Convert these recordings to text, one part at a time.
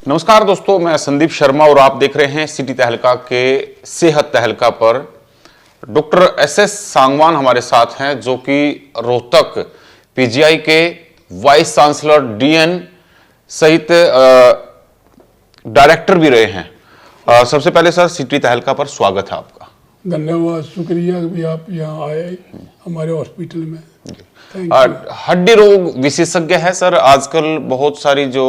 नमस्कार दोस्तों, मैं संदीप शर्मा और आप देख रहे हैं सिटी तहलका के सेहत तहलका पर। डॉक्टर एस सांगवान हमारे साथ हैं जो कि रोहतक पीजीआई के वाइस चांसलर डीएन सहित डायरेक्टर भी रहे हैं। सबसे पहले सर सिटी तहलका पर स्वागत है आपका। धन्यवाद, शुक्रिया कि आप यहाँ आए हमारे हॉस्पिटल में। हड्डी रोग विशेषज्ञ है सर। आजकल बहुत सारी जो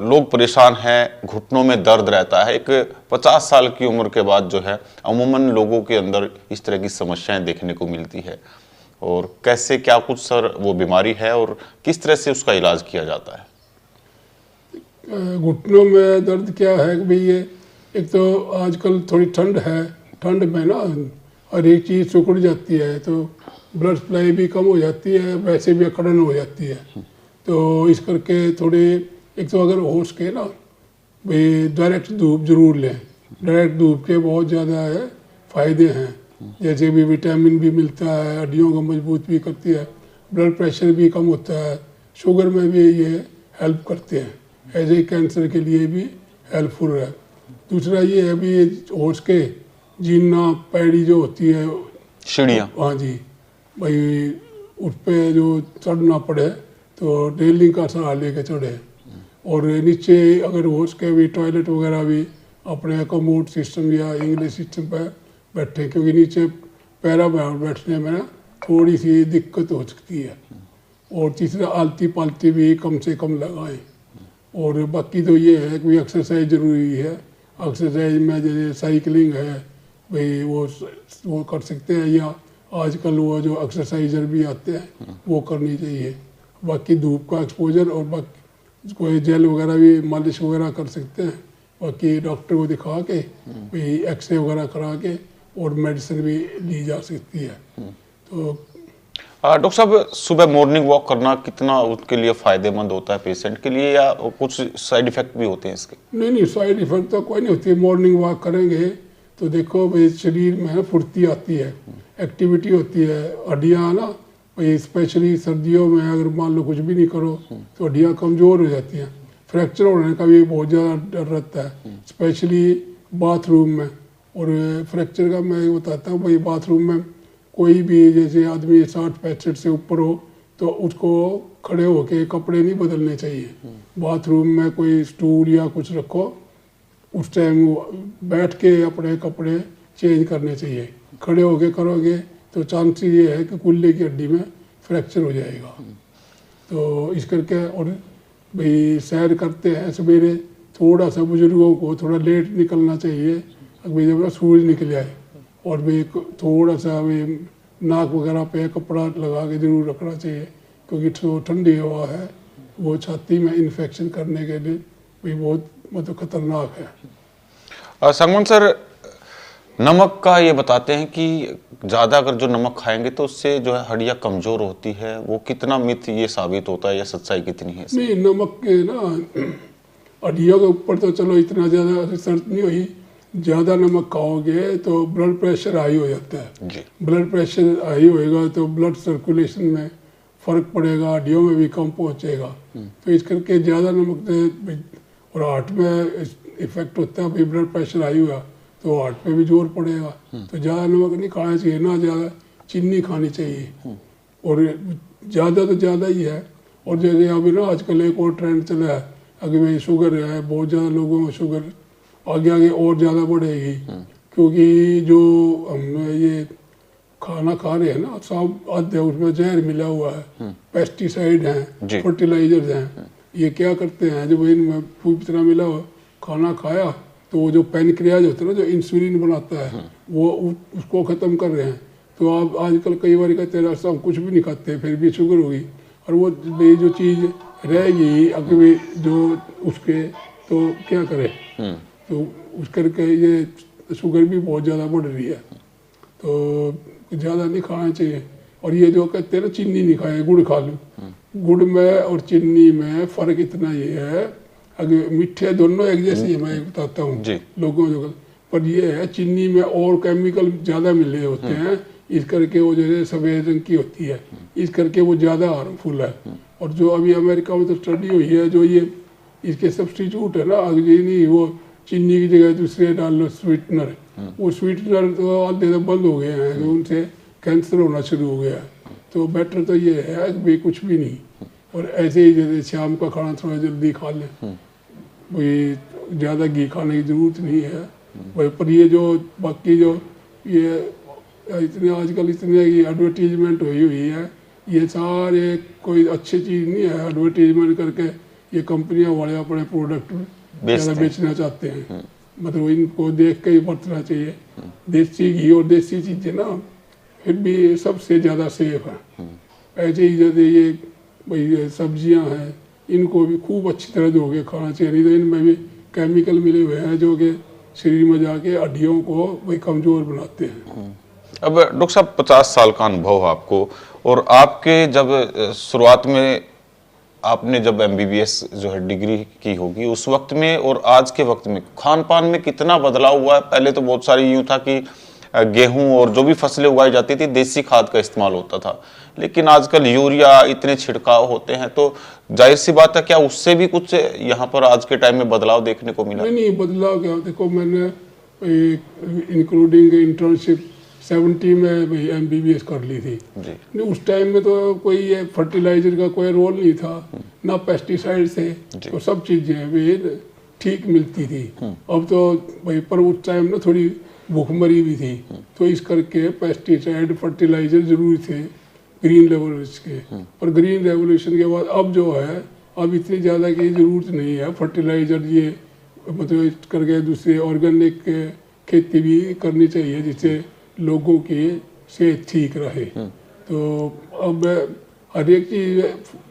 लोग परेशान हैं, घुटनों में दर्द रहता है। एक 50 साल की उम्र के बाद जो है अमूमन लोगों के अंदर इस तरह की समस्याएं देखने को मिलती है। और कैसे क्या कुछ सर वो बीमारी है और किस तरह से उसका इलाज किया जाता है? घुटनों में दर्द क्या है कि भाई ये एक तो आजकल थोड़ी ठंड है, ठंड में ना हर एक चीज़ सिकुड़ जाती है तो ब्लड सप्लाई भी कम हो जाती है, वैसे भी अकड़न हो जाती है। तो इस करके थोड़े एक तो अगर हो सके ना भाई डायरेक्ट धूप जरूर लें। डायरेक्ट धूप के बहुत ज़्यादा है फ़ायदे हैं, जैसे भी विटामिन भी मिलता है, हड्डियों को मजबूत भी करती है, ब्लड प्रेशर भी कम होता है, शुगर में भी ये हेल्प करते हैं, ऐसे ही कैंसर के लिए भी हेल्पफुल है। दूसरा ये है भी हो सके जीना पैड़ी जो होती है सीढ़ियाँ, हाँ जी भाई उस पर जो चढ़ना पड़े तो रेलिंग का सहारा लेके चढ़े। और नीचे अगर हो सके भी टॉयलेट वगैरह भी अपने कमोड सिस्टम या इंग्लिश सिस्टम पर बैठे, क्योंकि नीचे पैरा बैठने में ना थोड़ी सी दिक्कत हो सकती है। और तीसरा आलती पालती भी कम से कम लगाएं। और बाकी तो ये है कि एक्सरसाइज ज़रूरी है। एक्सरसाइज में जैसे साइकिलिंग है भाई वो कर सकते हैं, या आजकल वो जो एक्सरसाइजर भी आते हैं वो करनी चाहिए। बाकी धूप का एक्सपोजर और बाकी कोई जेल वगैरह भी मालिश वगैरह कर सकते हैं। बाकी डॉक्टर को दिखा के भाई एक्सरे वगैरह करा के और मेडिसिन भी ली जा सकती है। तो डॉक्टर साहब, सुबह मॉर्निंग वॉक करना कितना उसके लिए फायदेमंद होता है पेशेंट के लिए, या कुछ साइड इफेक्ट भी होते हैं इसके? नहीं, साइड इफेक्ट तो कोई नहीं होती है। मॉर्निंग वॉक करेंगे तो देखो भाई शरीर में फुर्ती आती है, एक्टिविटी होती है, हड्डियाँ ना भाई स्पेशली सर्दियों में अगर मान लो कुछ भी नहीं करो तो हड्डियाँ कमज़ोर हो जाती हैं। फ्रैक्चर होने का भी बहुत ज़्यादा डर रहता है, स्पेशली बाथरूम में। और फ्रैक्चर का मैं बताता हूँ भाई, बाथरूम में कोई भी जैसे आदमी 60-65 से ऊपर हो तो उसको खड़े होके कपड़े नहीं बदलने चाहिए। बाथरूम में कोई स्टूल या कुछ रखो, उस टाइम बैठ के अपने कपड़े चेंज करने चाहिए। खड़े होके करोगे तो चांस ये है कि कुल्ले की हड्डी में फ्रैक्चर हो जाएगा। तो इस करके और भाई सैर करते हैं सवेरे, थोड़ा सा बुजुर्गों को थोड़ा लेट निकलना चाहिए अभी जब सूरज निकल जाए। और भी थोड़ा सा भी नाक वगैरह पे कपड़ा लगा के जरूर रखना चाहिए, क्योंकि जो ठंडी हवा है वो छाती में इन्फेक्शन करने के लिए भी बहुत मतलब खतरनाक है। सांगवान सर, नमक का ये बताते हैं कि ज़्यादा अगर जो नमक खाएंगे तो उससे जो है हड्डियाँ कमज़ोर होती है। वो कितना मिथ ये साबित होता है या सच्चाई कितनी है? नहीं, नमक के ना हड्डियों के ऊपर तो चलो इतना ज़्यादा रिसर्च नहीं हुई। ज़्यादा नमक खाओगे तो ब्लड प्रेशर हाई हो जाता है जी। ब्लड प्रेशर हाई होएगा तो ब्लड सर्कुलेशन में फ़र्क पड़ेगा, हड्डियों में भी कम पहुँचेगा। तो इस करके ज़्यादा नमक से और हार्ट में इफेक्ट होता है। भाई ब्लड प्रेशर हाई हुआ तो हार्ट पे भी जोर पड़ेगा। तो ज़्यादा नमक नहीं खाना चाहिए, ना ज़्यादा चीनी खानी चाहिए। और ज़्यादा तो ज़्यादा ही है। और जैसे अभी ना आजकल एक और ट्रेंड चला है, अगर भाई शुगर है, बहुत ज़्यादा लोगों में शुगर आगे आगे और ज़्यादा बढ़ेगी, क्योंकि जो हम ये खाना खा रहे हैं ना सब आधे उसमें जहर मिला हुआ है, पेस्टिसाइड हैं, फर्टिलाइजर्स हैं। ये क्या करते हैं, जब इनमें फूड इतना मिला हुआ खाना खाया तो वो जो पैनक्रियाज होता है ना जो इंसुलिन बनाता है वो उसको ख़त्म कर रहे हैं। तो आप आजकल कई बार कहते हैं सब कुछ भी नहीं खाते फिर भी शुगर होगी, और वो जो चीज़ रहेगी अगर जो उसके तो क्या करे। तो उस करके ये शुगर भी बहुत ज़्यादा बढ़ रही है, तो ज़्यादा नहीं खाना चाहिए। और ये जो कहते हैं ना चीनी नहीं खाए गुड़ खा लो, गुड़ में और चीनी में फ़र्क इतना ये है, अगर मीठे दोनों एक जैसे ही मैं बताता हूँ लोगों को, पर ये है चीनी में और केमिकल ज़्यादा मिले होते हैं, इस करके वो जैसे सफ़ेद रंग की होती है, इस करके वो ज़्यादा हार्मफुल है। और जो अभी अमेरिका में तो स्टडी हुई है, जो ये इसके सब्स्टिट्यूट है ना, अगर नहीं वो चीनी की जगह दूसरे डाल लो स्वीटनर, वो स्वीटनर तो आधे तो बंद हो गए हैं, तो उनसे कैंसर होना शुरू हो गया। तो बेटर तो ये है कि भाई कुछ भी नहीं, और ऐसे ही जैसे शाम का खाना थोड़ा जल्दी खा लें, भाई ज़्यादा घी खाने की ज़रूरत नहीं है भाई। पर ये जो बाकी जो ये इतने आजकल इतने एडवर्टीजमेंट हुई है, ये सारे कोई अच्छी चीज़ नहीं है। एडवर्टीजमेंट करके ये कंपनियां वाले अपने प्रोडक्ट ज़्यादा बेचना चाहते हैं, मतलब इनको देख के ही बरतना चाहिए। देसी घी और देसी चीज़ें ना फिर भी सबसे ज़्यादा सेफ है। ऐसे ही जैसे ये भाई सब्जियां हैं, इनको भी खूब अच्छी तरह धो के खाना चाहिए, नहीं तो इनमें भी केमिकल मिले हुए हैं जो कि शरीर में जाके हड्डियों को भाई कमज़ोर बनाते हैं। अब डॉक्टर साहब 50 साल का अनुभव आपको, और आपके जब शुरुआत में आपने जब एमबीबीएस जो है डिग्री की होगी उस वक्त में और आज के वक्त में खान पान में कितना बदलाव हुआ है? पहले तो बहुत सारी यूँ था कि गेहूं और जो भी फसलें उगाई जाती थी देसी खाद का इस्तेमाल होता था, लेकिन आजकल यूरिया इतने छिड़काव होते हैं, तो जाहिर सी बात है क्या उससे भी कुछ यहाँ पर आज के टाइम में बदलाव देखने को मिला? नहीं बदलाव क्या, देखो मैंने इंक्लूडिंग इंटर्नशिप 70 में भाई एमबीबीएस कर ली थी जी। नहीं, उस टाइम में तो कोई ये फर्टिलाइजर का कोई रोल नहीं था, ना पेस्टिसाइड थे, तो सब चीज़ें भी ठीक मिलती थी। अब तो भाई पर उस टाइम ना थोड़ी भूखमरी भी थी, तो इस करके पेस्टिसाइड फर्टिलाइजर जरूरी थे ग्रीन रेवोल्यूशन के। पर ग्रीन रेवोल्यूशन के बाद अब जो है, अब इतनी ज़्यादा की ज़रूरत नहीं है फर्टिलाइजर, ये मतलब करके दूसरे ऑर्गेनिक खेती भी करनी चाहिए जिससे लोगों की सेहत ठीक रहे। तो अब हर एक चीज़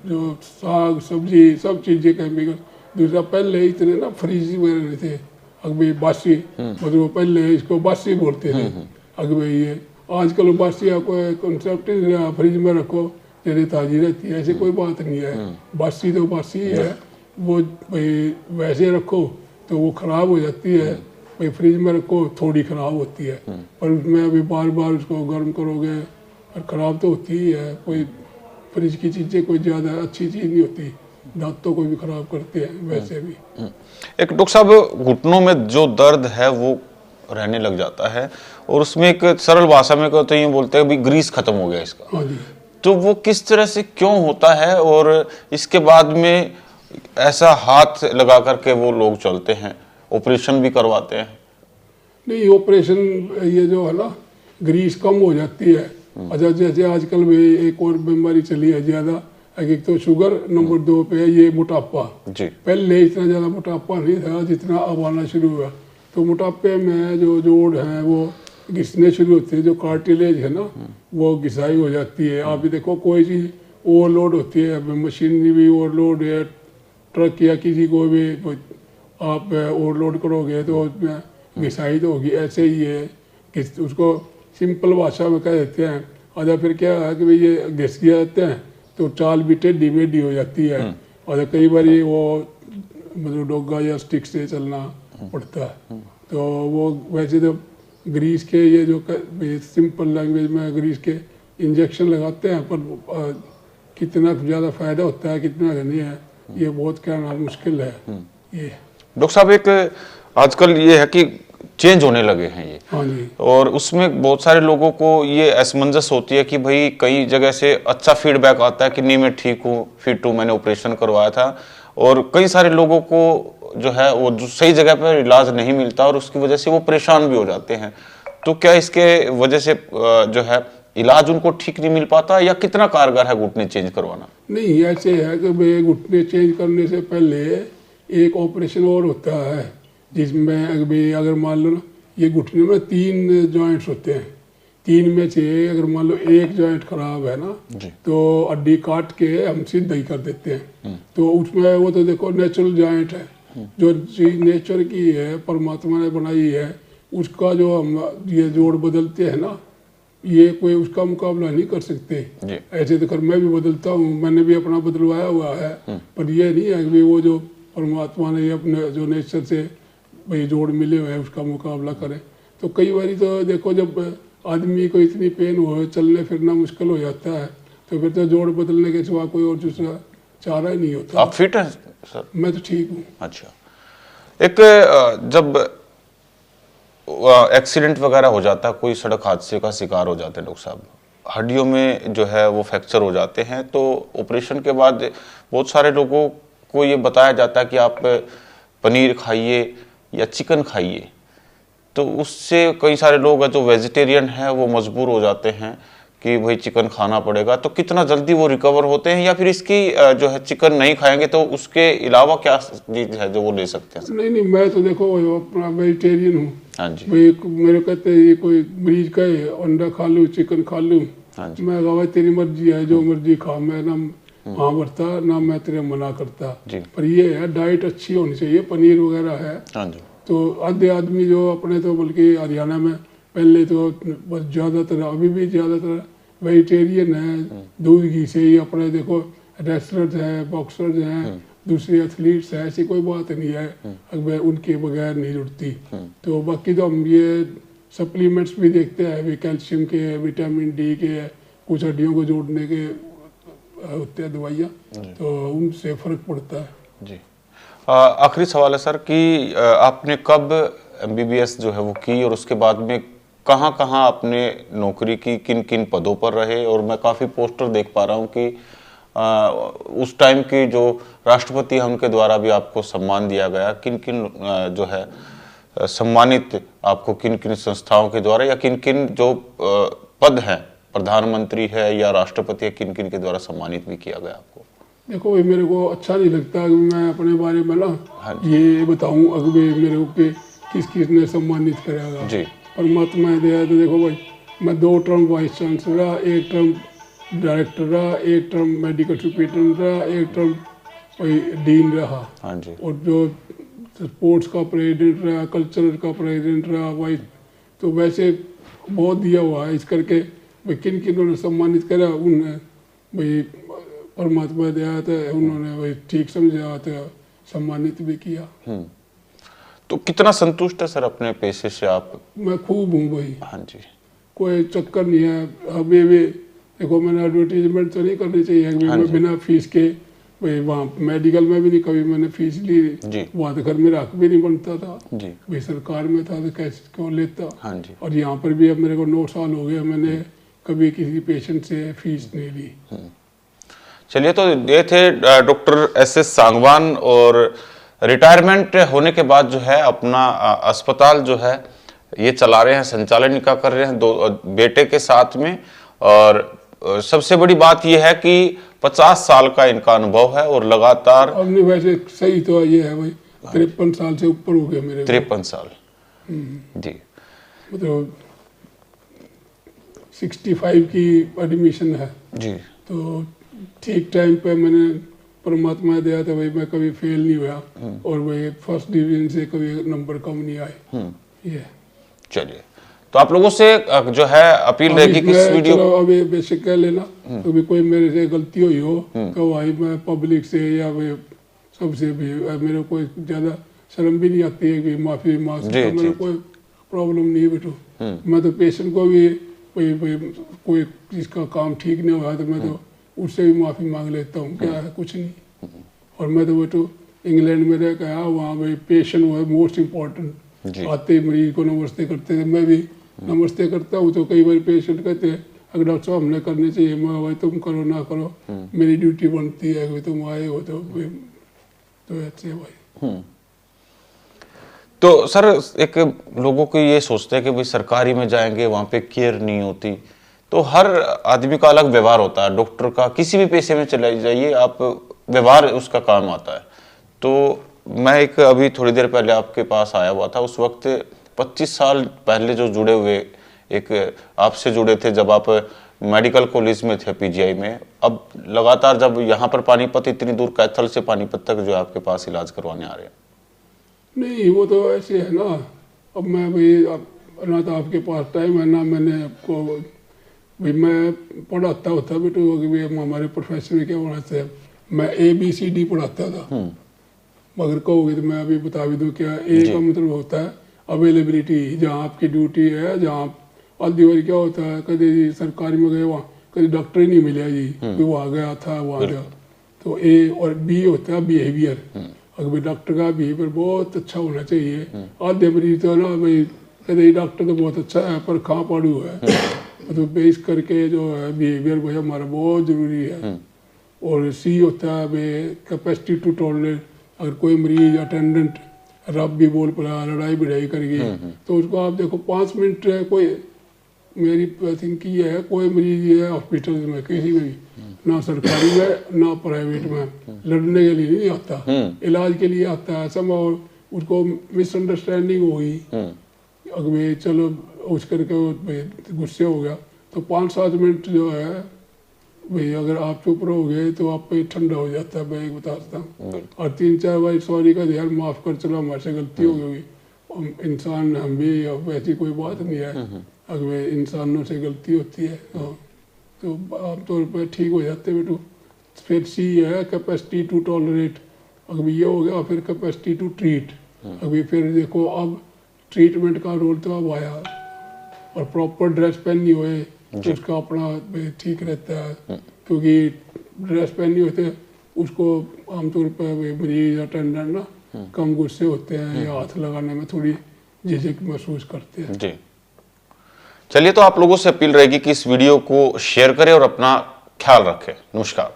जो साग सब्जी सब चीज़ें केमिकल, दूसरा पहले इतने ना फ्रिज वगैरह नहीं थे, अगर बासी मतलब पहले इसको बासी बोलते थे, अगर ये आजकल बासी आपको कॉन्सेप्ट फ्रिज में रखो जैसे ताज़ी रहती है, ऐसे कोई बात नहीं है। बासी तो बासी है, वो भाई वैसे रखो तो वो ख़राब हो जाती है, भाई फ्रिज में रखो थोड़ी ख़राब होती है, पर उसमें अभी बार बार उसको गर्म करोगे और ख़राब तो होती ही है। कोई फ्रिज की चीज़ें कोई ज़्यादा अच्छी चीज़ नहीं होती, दांतों को भी ख़राब करते हैं वैसे भी। एक डॉक्टर साहब घुटनों में जो दर्द है वो रहने लग जाता है, और उसमें एक सरल भाषा में कहते हैं, बोलते हैं भी ग्रीस खत्म हो गया इसका। हाँ जी। तो वो किस तरह से क्यों होता है, और इसके बाद में ऐसा हाथ लगा करके वो लोग चलते हैं, ऑपरेशन भी करवाते हैं? नहीं ऑपरेशन ये जो है ना ग्रीस कम हो जाती है। अच्छा जैसे आजकल भी एक और बीमारी चली है ज़्यादा, एक तो शुगर, नंबर 2 पे है ये मोटापा जी। पहले इतना ज़्यादा मोटापा नहीं था जितना अब आना शुरू हुआ। तो मोटापे में जो जोड़ हैं वो घिसने शुरू होते हैं, जो कार्टिलेज है ना वो घिसाई हो जाती है। आप भी देखो कोई चीज़ ओवरलोड होती है, मशीनरी भी ओवरलोड है, ट्रक या किसी को भी आप ओवरलोड करोगे तो उसमें घिसाई तो होगी। ऐसे ही है कि उसको सिंपल भाषा में कह देते हैं। और फिर क्या है कि भाई ये घिस जाते हैं तो चाल भी टेढ़ी मेढ़ी हो जाती है, और कई बार वो मतलब डोगा या स्टिक से चलना पड़ता है। तो वो वैसे तो ग्रीस के ये जो सिंपल लैंग्वेज में ग्रीस के इंजेक्शन लगाते हैं, पर कितना ज़्यादा फायदा होता है कितना नहीं है ये बहुत कहना मुश्किल है। ये डॉक्टर साहब एक आजकल ये है कि चेंज होने लगे हैं ये, हाँ जी। और उसमें बहुत सारे लोगों को ये असमंजस होती है कि भाई कई जगह से अच्छा फीडबैक आता है कि नहीं मैं ठीक हूँ, फिट हूँ, मैंने ऑपरेशन करवाया था, और कई सारे लोगों को जो है वो जो सही जगह पर इलाज नहीं मिलता और उसकी वजह से वो परेशान भी हो जाते हैं। तो क्या इसके वजह से जो है इलाज उनको ठीक नहीं मिल पाता, या कितना कारगर है घुटने चेंज करवाना? नहीं ऐसे है कि भाई घुटने चेंज करने से पहले एक ऑपरेशन और होता है जिसमें अगर मान लो ना ये घुटने में 3 जॉइंट्स होते हैं, 3 में से अगर मान लो एक जॉइंट खराब है ना तो हड्डी काट के हम सीधा ही कर देते हैं। तो उसमें वो तो देखो नेचुरल जॉइंट है, जो चीज नेचर की है परमात्मा ने बनाई है, उसका जो हम ये जोड़ बदलते हैं ना ये कोई उसका मुकाबला नहीं कर सकते। ऐसे तो कर मैं भी बदलता हूँ, मैंने भी अपना बदलवाया हुआ है, पर ये नहीं है कि वो जो परमात्मा ने अपने जो नेचर से भाई जोड़ मिले हुए हैं उसका मुकाबला करें। तो कई बार तो देखो जब आदमी को इतनी पेन हो चलने फिरना मुश्किल हो जाता है तो फिर तो जोड़ बदलने के सिवा कोई और दूसरा चारा ही नहीं होता। आप फिट हैं सर? मैं तो ठीक हूँ। अच्छा, एक जब एक्सीडेंट वगैरह हो जाता है, कोई सड़क हादसे का शिकार हो जाते हैं डॉक्टर साहब, हड्डियों में जो है वो फ्रैक्चर हो जाते हैं, तो ऑपरेशन के बाद बहुत सारे लोगों को ये बताया जाता है कि आप पनीर खाइए या चिकन खाइए, तो उससे कई सारे लोग जो वेजिटेरियन हैं वो मजबूर हो जाते हैं कि भाई चिकन खाना पड़ेगा। तो कितना जल्दी वो रिकवर होते हैं, या फिर इसकी जो है चिकन नहीं खाएंगे तो उसके अलावा क्या चीज है जो वो ले सकते हैं? नहीं नहीं, मैं तो देखो अपना वेजिटेरियन हूँ। हाँ जी। भाई मेरे कहते हैं ये कोई मरीज कहे अंडा खा लूँ चिकन खा लूँ, हाँ जी। मैं कहा भाई तेरी मर्जी है, जो मर्जी खा, मैं ना हाँ भरता ना मैं तेरे मना करता। जी। पर ये है डाइट अच्छी होनी चाहिए, पनीर वगैरह है। हाँ जी। तो आधे आदमी जो अपने तो बल्कि हरियाणा में पहले तो बस ज़्यादातर अभी भी ज़्यादातर वेजिटेरियन है, दूध घी से ही अपने देखो रेसलर्स हैं, बॉक्सर्स हैं, दूसरे एथलीट्स हैं, ऐसी कोई बात नहीं है अगर उनके बगैर नहीं जुड़ती। तो बाकी तो हम ये सप्लीमेंट्स भी देखते हैं, भी कैल्शियम के, विटामिन डी के, कुछ हड्डियों को जोड़ने के होते हैं दवाइयाँ, तो उनसे फर्क पड़ता है। जी। आखिरी सवाल है सर कि आपने कब MBBS जो है वो की, और उसके बाद में कहाँ कहाँ आपने नौकरी की, किन किन पदों पर रहे? और मैं काफ़ी पोस्टर देख पा रहा हूँ कि उस टाइम की जो राष्ट्रपति हैं उनके द्वारा भी आपको सम्मान दिया गया, किन किन जो है सम्मानित आपको किन किन संस्थाओं के द्वारा, या किन किन जो पद हैं, प्रधानमंत्री है या राष्ट्रपति है, किन किन के द्वारा सम्मानित भी किया गया आपको? देखो भाई मेरे को अच्छा नहीं लगता कि मैं अपने बारे में ना ये बताऊं अगर मेरे को कि किस किस ने सम्मानित करेगा जी। परमात्मा ने दिया। तो देखो भाई मैं 2 टर्म वाइस चांसलर रहा, 1 टर्म डायरेक्टर रहा, 1 टर्म मेडिकल सुपरिटेंडेंट रहा, 1 टर्म भाई डीन रहा। हाँ जी। और जो स्पोर्ट्स का प्रेसिडेंट रहा, कल्चरल का प्रेसिडेंट रहा वाइस, तो वैसे बहुत दिया हुआ है। इस करके भाई किन किन ने सम्मानित करा, उन्हें भाई परमात्मा दिया था, उन्होंने भाई ठीक समझा तो सम्मानित भी किया। तो कितना संतुष्ट है सर अपने पेशे से आप? मैं खूब हूँ भाई, हाँ जी। कोई चक्कर नहीं है। अभी भी देखो मैंने एडवर्टीजमेंट तो नहीं करनी चाहिए कि मैं बिना फीस के भाई वहाँ मेडिकल में भी नहीं कभी मैंने फीस ली, वहाँ तो घर मेरा हक भी नहीं बनता था जी। भाई सरकार में था तो कैसे क्यों लेता। हाँ जी। और यहाँ पर भी अब मेरे को 9 साल हो गए, मैंने कभी किसी पेशेंट से फीस नहीं ली। चलिए, तो ये थे डॉक्टर SS सांगवान, और रिटायरमेंट होने के बाद जो है अपना अस्पताल जो है ये चला रहे हैं, संचालन का कर रहे हैं 2 बेटे के साथ में। और सबसे बड़ी बात ये है कि 50 साल का इनका अनुभव है, और लगातार हमने वैसे सही तो ये है भाई 53 साल से ऊपर हो गए मेरे। 53 साल जी। मतलब 65 की एडमिशन है जी। तो ठीक टाइम पे मैंने परमात्मा दिया था भाई, मैं कभी फेल नहीं हुआ, और भाई फर्स्ट डिवीजन से कभी नंबर कम नहीं आए। ये चलिए, तो आप लोगों से जो है अपील रहेगी कि इस वीडियो अभी बेसिक कह लेना, तो भी कोई मेरे से गलती हुई हो तो भाई मैं पब्लिक से या भाई सबसे भी मेरे को ज्यादा शर्म भी नहीं आती है कि माफी मांग सकता, मेरे कोई प्रॉब्लम नहीं है बेटो। मैं तो पेशेंट को भी कोई जिसका काम ठीक नहीं हुआ तो मैं तो उससे भी माफी मांग लेता हूँ, क्या है कुछ नहीं। और मैं तो बेटो इंग्लैंड में रह गया, वहाँ भाई पेशेंट वो है मोस्ट इम्पोर्टेंट। आते ही मरीज को नमस्ते करते थे, मैं भी नमस्ते करता हूँ। तो कई बार पेशेंट कहते हैं अगर डॉक्टर साहब हमने करनी चाहिए, मैं भाई तुम करो ना करो, मेरी ड्यूटी बनती है, तुम आए हो तो ऐसे भाई। तो सर एक लोगों को ये सोचते हैं कि भाई सरकारी में जाएंगे वहाँ पे केयर नहीं होती, तो हर आदमी का अलग व्यवहार होता है। डॉक्टर का किसी भी पेशे में चले जाइए आप, व्यवहार उसका काम आता है। तो मैं एक अभी थोड़ी देर पहले आपके पास आया हुआ था, उस वक्त 25 साल पहले जो जुड़े हुए एक आपसे जुड़े थे जब आप मेडिकल कॉलेज में थे PGI में, अब लगातार जब यहाँ पर पानीपत, इतनी दूर कैथल से पानीपत तक जो आपके पास इलाज करवाने आ रहे हैं। नहीं वो तो ऐसे है ना, अब मैं भाई ना तो आपके पास टाइम है ना मैंने आपको भाई मैं पढ़ाता होता बेटो, हमारे प्रोफेशन में क्या होना चाहिए, मैं ABCD पढ़ाता था। मगर कहोगे तो मैं अभी बता भी दूँ क्या, ए का मतलब होता है अवेलेबिलिटी, जहाँ आपकी ड्यूटी है, जहाँ आधी बार क्या होता है कभी सरकारी में गए वहाँ कभी डॉक्टर ही नहीं मिला जी, वहाँ गया था वहाँ गया, तो ए और बी होता है बिहेवियर। अगर डॉक्टर का बिहेवियर बहुत अच्छा होना चाहिए। आधे मरीज तो ना भाई कहते डॉक्टर तो बहुत अच्छा है पर कहाँ पढ़ू है, तो बेस करके जो है बिहेवियर भाई हमारा बहुत जरूरी है। और सी होता है भाई कैपेसिटी टू टॉलरेट। अगर कोई मरीज अटेंडेंट रब भी बोल पड़ा, लड़ाई भिड़ाई करेगी, तो उसको आप देखो 5 मिनट कोई मेरी थिंक ये है, कोई मरीज है हॉस्पिटल में किसी में भी, ना सरकारी में ना प्राइवेट में, लड़ने के लिए नहीं आता, इलाज के लिए आता है। सब और उसको मिसअंडरस्टैंडिंग हो गई, अगर चलो उस करके गुस्से हो गया, तो 5-7 मिनट जो है भाई अगर आप चुप रहोगे तो आप पे ठंडा हो जाता है। मैं बताता हूँ, और 3-4 बार सॉरी का यार माफ कर, चलो हमारे से गलती हो गई, इंसान हम भी, अब ऐसी कोई बात नहीं है, अगर इंसानों से गलती होती है तो आमतौर पर ठीक हो जाते हैं बेटू। फिर सी है कैपेसिटी टू टॉलरेट। अगर ये हो गया, फिर कैपेसिटी टू ट्रीट। अभी फिर देखो अब ट्रीटमेंट का रोल तो अब आया, और प्रॉपर ड्रेस पहननी हुए तो उसका अपना ठीक रहता है, क्योंकि ड्रेस पहननी होते उसको आमतौर पर मरीज अटेंडेंट ना कम गुस्से होते हैं या हाथ लगाने में थोड़ी झिझक महसूस करते हैं। जी चलिए, तो आप लोगों से अपील रहेगी कि इस वीडियो को शेयर करें और अपना ख्याल रखें। नमस्कार।